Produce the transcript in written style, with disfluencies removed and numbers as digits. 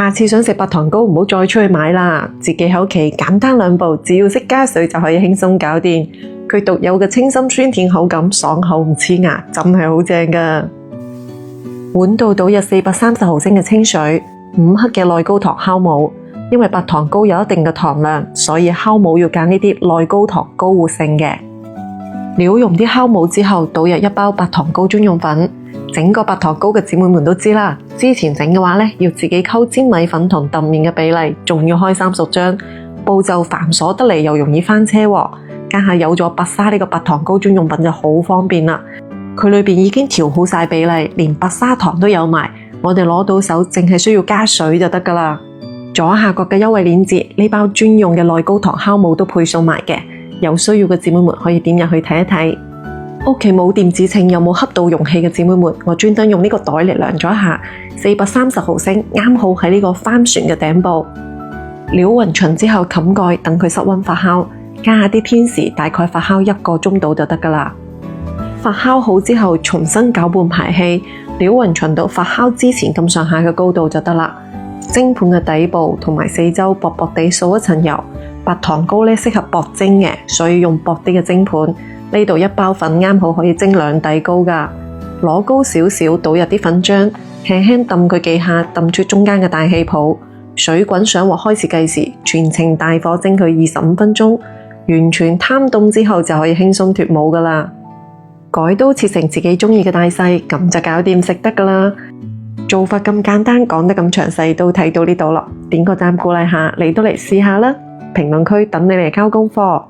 下次想食白糖糕唔好再出去買啦，自己喺屋企簡單2步，只要識加水就可以輕鬆搞掂。佢獨有嘅清新酸甜口感，爽口唔黐牙，真係好正㗎。碗度倒入430毫升嘅清水，5克嘅內高糖酵母。因為白糖糕有一定嘅糖量，所以酵母要揀呢啲內高糖高活性嘅。料溶啲酵母之後，倒入1包白糖糕專用粉。整個白糖糕嘅姊妹們都知啦，之前整嘅話呢，要自己溝粘米粉同揼麵嘅比例，仲要開30張，步驟繁瑣得嚟又容易翻車喎。家下有咗白沙呢個白糖糕專用粉就好方便啦，佢裏邊已經調好晒比例，連白砂糖都有埋，我哋攞到手淨係需要加水就得噶啦。左下角嘅優惠鏈接，呢包專用嘅內高糖酵母都配送埋嘅，有需要嘅姊妹們可以點入去睇一睇。屋企冇電子秤又冇恰到容器嘅姊妹們，我專登用呢個袋嚟量咗一下，430毫升，啱好喺呢個帆船嘅頂部。料勻勻之後冚蓋，等佢室溫發酵，加下啲天時，大概發酵1個鐘度就得噶啦。發酵好之後，重新攪拌排氣，料勻勻到發酵之前咁上下嘅高度就得啦。蒸盤嘅底部同埋四周薄薄地掃一層油。白糖糕呢適合薄蒸嘅，所以用薄啲嘅蒸盤。呢度1包粉啱好可以蒸2底糕噶。攞高少少，倒入啲粉漿，輕輕揼佢幾下，揼出中間嘅大氣泡。水滾上鑊開始計時，全程大火蒸佢25分鐘，完全攤凍之後就可以輕鬆脫模噶啦。改刀切成自己中意嘅大細，咁就搞掂食得噶啦。做法咁簡單，講得咁詳細，都睇到呢度咯。點個讚鼓勵下，你都嚟試下啦。評論區等你嚟交功課。